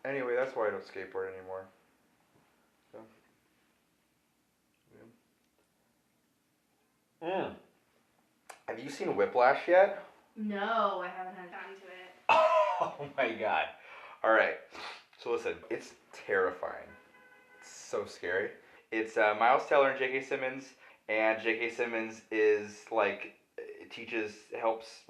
Anyway, that's why I don't skateboard anymore. So, yeah. Have you seen Whiplash yet? No, I haven't had time to it. Oh my god. Alright. So listen, it's terrifying. It's so scary. It's Miles Teller and J.K. Simmons, and J.K. Simmons is like he helps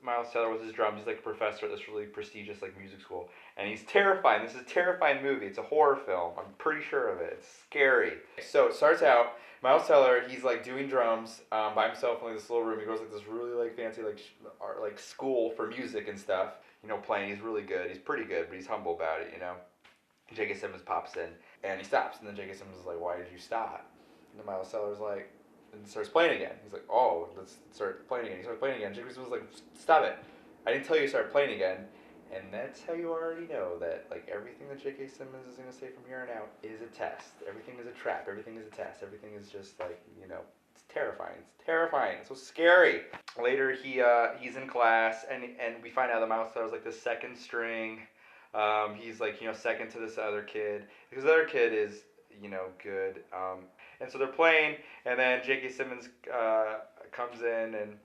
Miles Teller with his drums. He's like a professor at this really prestigious like music school, and he's terrifying. This is a terrifying movie. It's a horror film. I'm pretty sure of it. It's scary. So it starts out. Miles Teller, he's like doing drums by himself in like this little room. He goes like this really like fancy like school for music and stuff. You know, playing. He's really good. He's pretty good, but he's humble about it. You know. J.K. Simmons pops in and he stops, and then J.K. Simmons is like, "Why did you stop?" And then Miles Teller's like, and starts playing again. He's like, "Oh, let's start playing again." He starts playing again. J.K. Simmons was like, "Stop it! I didn't tell you to start playing again." And that's how you already know that like everything that J.K. Simmons is gonna say from here on out is a test. Everything is a trap. Everything is a test. Everything is just like it's terrifying. It's terrifying. It's so scary. Later, he's in class, and we find out that Miles Teller's like the second string. He's like second to this other kid because the other kid is good. And so they're playing, and then J.K. Simmons comes in, and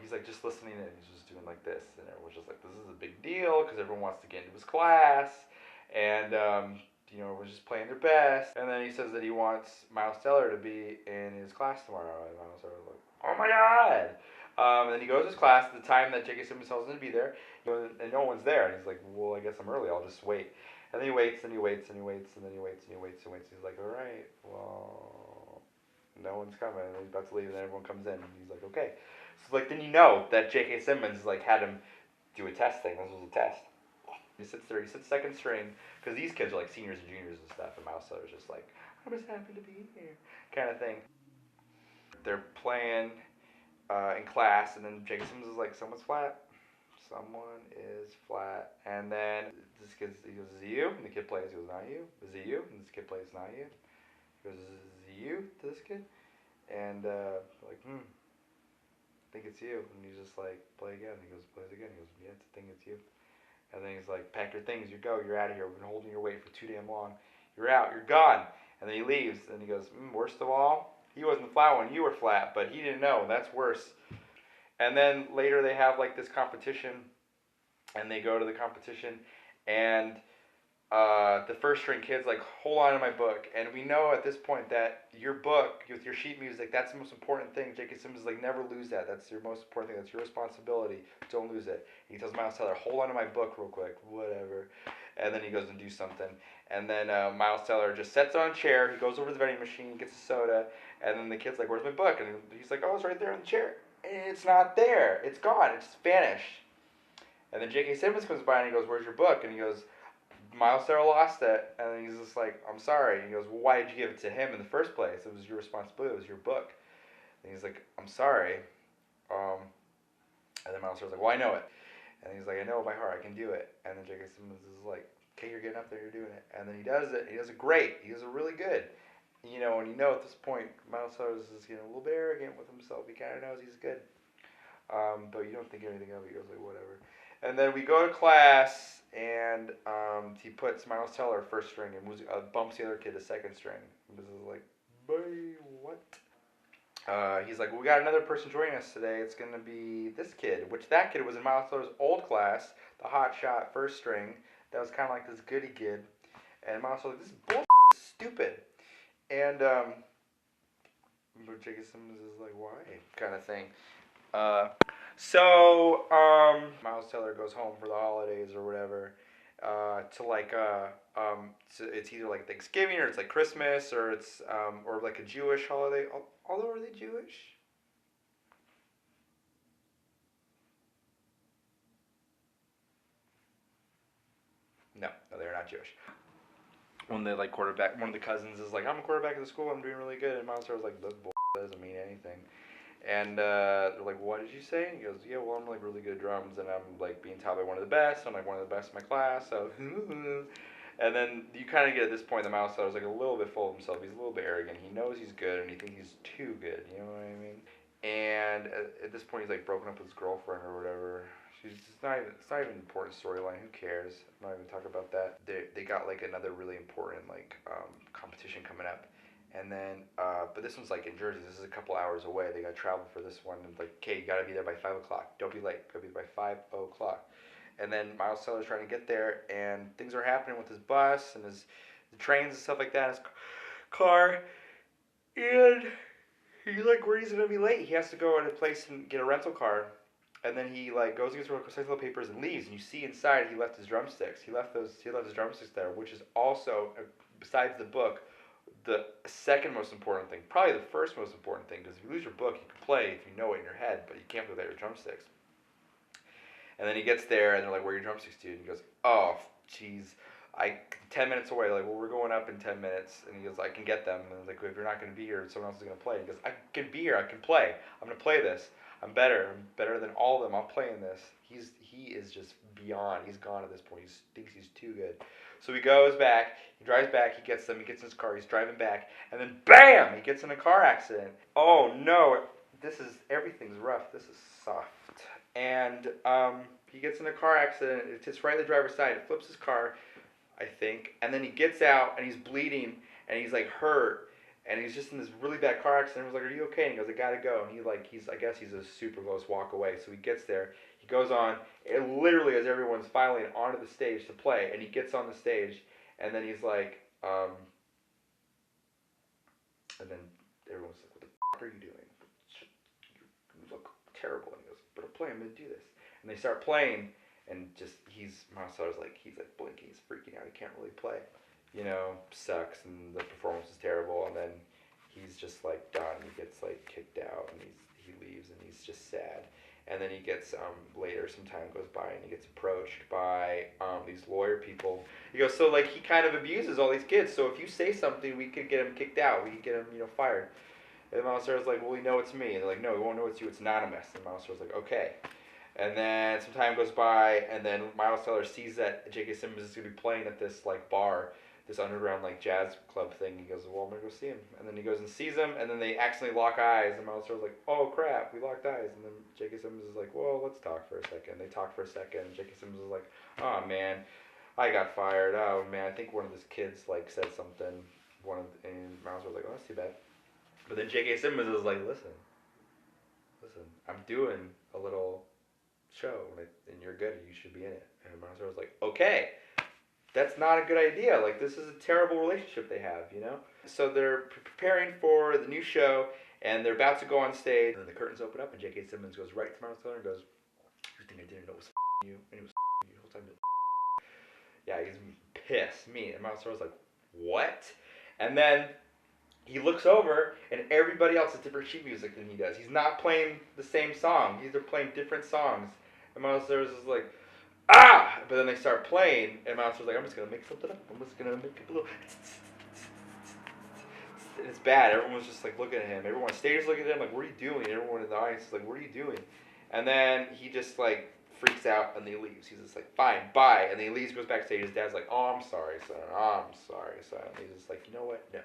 he's like just listening, and he's just doing like this, and everyone's just like, this is a big deal because everyone wants to get into his class, and everyone's just playing their best. And then he says that he wants Miles Teller to be in his class tomorrow, and Miles Teller's like, oh my god. And then he goes to his class at the time that J.K. Simmons tells him to be there, and no one's there. And he's like, well, I guess I'm early. I'll just wait. And then he waits, and he waits, and he waits, and then he waits, and he waits, and waits. He's like, all right, well, no one's coming. And he's about to leave, and then everyone comes in, and he's like, okay. So like then that J.K. Simmons like had him do a test thing. This was a test. He sits there. He sits second string because these kids are like seniors and juniors and stuff. And Miles Teller's just like, I'm just happy to be here, kind of thing. They're playing in class, and then J.K. Simmons is like, someone's flat. Someone is flat. And then he goes, is it you? And the kid plays, he goes, not you. Is it you? And this kid plays, not you. He goes, is it you to this kid? And like, I think it's you. And he's just like, play again. And he goes, plays again. He goes, yeah, I think it's you. And then he's like, pack your things, you go, you're out of here. We've been holding your weight for too damn long. You're out, you're gone. And then he leaves, and he goes, worst of all, he wasn't flat when you were flat, but he didn't know. That's worse. And then later they have like this competition, and they go to the competition, and the first string kid's like, hold on to my book. And we know at this point that your book with your sheet music, that's the most important thing. J.K. Simmons is like, never lose that. That's your most important thing. That's your responsibility. Don't lose it. And he tells Miles Teller, hold on to my book real quick. Whatever. And then he goes and do something. And then Miles Teller just sits on a chair. He goes over to the vending machine, gets a soda. And then the kid's like, where's my book? And he's like, oh, it's right there in the chair. And it's not there. It's gone. It's vanished. And then J.K. Simmons comes by and he goes, where's your book? And he goes, Miles Teller lost it. And then he's just like, I'm sorry. And he goes, well, why did you give it to him in the first place? It was your responsibility. It was your book. And he's like, I'm sorry. And then Miles Teller's like, well, I know it. And he's like, I know it by heart. I can do it. And then J.K. Simmons is like, okay, you're getting up there. You're doing it. And then he does it. He does it great. He does it really good. And at this point, Miles Teller is getting a little bit arrogant with himself. He kind of knows he's good. But you don't think anything of it. He goes like, whatever. And then we go to class, and he puts Miles Teller first string and bumps the other kid to second string. And this is like, boy, what? He's like, well, we got another person joining us today. It's going to be this kid, which that kid was in Miles Teller's old class, the hot shot first string. That was kind of like this goody kid. And Miles Teller's like, this is bullshit. This is stupid. And J.K. Simmons is like, why? Kind of thing. So Miles Teller goes home for the holidays or whatever. So it's either like Thanksgiving or it's like Christmas or it's or like a Jewish holiday. Although, are they Jewish? No, they're not Jewish. One of the cousins is like, I'm a quarterback of the school. I'm doing really good. And Miles Teller's like, that doesn't mean anything. And they're like, what did you say? And he goes, yeah, well, I'm like really good at drums, and I'm like being taught by one of the best. I'm like one of the best in my class. So, and then you kind of get at this point, the Mouse Teller's like a little bit full of himself. He's a little bit arrogant. He knows he's good, and he thinks he's too good. You know what I mean? And at this point, he's like broken up with his girlfriend or whatever. It's not even an important storyline. Who cares? I'm not even talking about that. They got like another really important like competition coming up, and then but this one's like in Jersey. This is a couple hours away. They got to travel for this one, and like, okay, you got to be there by 5 o'clock. Don't be late. Gotta be there by 5 o'clock. And then Miles Teller's trying to get there, and things are happening with his bus and his the trains and stuff like that. His car, and he's like worried he's gonna be late. He has to go at a place and get a rental car, and then he like goes and gets recyclable papers and leaves. And you see inside he left his drumsticks. He left his drumsticks there, which is also besides the book, the second most important thing. Probably the first most important thing, because if you lose your book, you can play if you know it in your head, but you can't play without your drumsticks. And then he gets there, and they're like, "Where are your drumsticks, dude?" And he goes, "Oh, jeez, 10 minutes away." Like, "Well, we're going up in 10 minutes." And he goes, "I can get them." And I was like, "If you're not going to be here, someone else is going to play." And he goes, "I can be here. I can play. I'm going to play this. I'm better than all of them. I'm playing this." He is just beyond. He's gone at this point. He thinks he's too good. So he goes back. He drives back. He gets them. He gets in his car. He's driving back, and then bam! He gets in a car accident. Oh no! Everything's rough. This is soft. And he gets in a car accident. It hits right in the driver's side. It flips his car, I think. And then he gets out, and he's bleeding, and he's like hurt, and he's just in this really bad car accident. I was like, "Are you okay?" And he goes, "I gotta go." And I guess he's a super close walk away. So he gets there. He goes on. It literally as everyone's filing onto the stage to play, and he gets on the stage, and then he's like, and then everyone's like, "What the f*** are you doing? You look terrible." And he goes, "But I'm playing. I'm gonna do this." And they start playing, and just Miles Teller's like he's like blinking, he's freaking out, he can't really play, sucks, and the performance is terrible, and then he's just like done. He gets like kicked out, and he leaves, and he's just sad. And then he gets later, some time goes by, and he gets approached by these lawyer people. He goes, "So like he kind of abuses all these kids. So if you say something, we could get him kicked out. We could get him fired." And Miles Teller's like, "Well, we know it's me." And they're like, "No, we won't know it's you. It's anonymous." And Miles Teller's like, "Okay." And then some time goes by, and then Miles Teller sees that J.K. Simmons is going to be playing at this like bar, this underground like jazz club thing. He goes, "Well, I'm going to go see him." And then he goes and sees him, and then they accidentally lock eyes, and Miles Teller's like, "Oh crap, we locked eyes." And then J.K. Simmons is like, "Well, let's talk for a second." They talk for a second, and J.K. Simmons is like, "Oh man, I got fired. Oh man, I think one of his kids like said something." And Miles was like, "Oh, that's too bad." But then J.K. Simmons is like, listen, I'm doing a little show, and you're good, you should be in it." And Miles was like, "Okay, that's not a good idea. Like, this is a terrible relationship they have. So they're preparing for the new show, and they're about to go on stage, and then the curtains open up, and J.K. Simmons goes right to Miles Teller and goes, "You think I didn't know it was you?" And he was you the whole time. Yeah, he's pissed, mean. And Miles Teller's like, "What?" And then he looks over, and everybody else has different sheet music than he does. He's not playing the same song. They're playing different songs. And Miles Davis is like, "Ah!" But then they start playing, and Miles Davis is like, "I'm just going to make something up. I'm just going to make a little..." And it's bad. Everyone's just like looking at him. Everyone on stage is looking at him like, "What are you doing?" And everyone in the audience is like, "What are you doing?" And then he just like freaks out, and he leaves. He's just like, "Fine, bye." And then he leaves, goes backstage. His dad's like, "Oh, I'm sorry, son. Oh, I'm sorry, son." And he's just like, "You know what? No."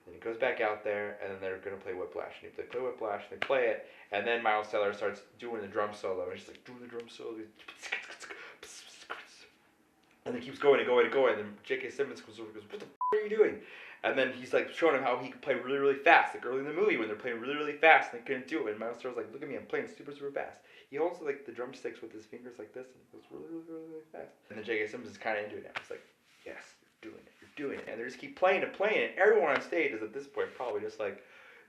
And he goes back out there, and then they're going to play Whiplash. And if they play Whiplash, they play it, and then Miles Teller starts doing the drum solo. And he's like doing the drum solo. And then keeps going and going and going. And then J.K. Simmons comes over and goes, "What the f*** are you doing?" And then he's like showing him how he could play really, really fast. Like early in the movie when they're playing really, really fast and they couldn't do it. And Miles Teller's like, "Look at me, I'm playing super, super fast." He holds like the drumsticks with his fingers like this, and he goes really, really, really, really fast. And then J.K. Simmons is kind of into it now. He's like, "Yes, you're doing it. You're doing it." And they just keep playing and playing. And everyone on stage is at this point probably just like,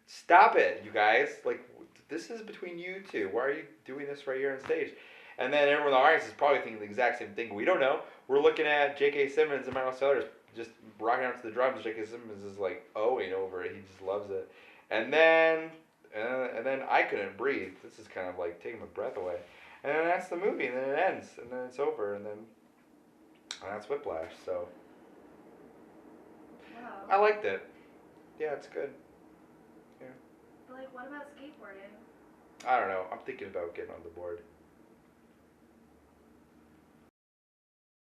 "Stop it, you guys. Like, this is between you two. Why are you doing this right here on stage?" And then everyone in the audience is probably thinking the exact same thing. We don't know. We're looking at J.K. Simmons and Miles Teller just rocking out to the drums. J.K. Simmons is like owing over it. He just loves it. And then I couldn't breathe. This is kind of like taking my breath away. And then that's the movie. And then it ends. And then it's over. And that's Whiplash. So Wow. I liked it. Yeah, it's good. Yeah. But like, what about skateboarding? I don't know. I'm thinking about getting on the board.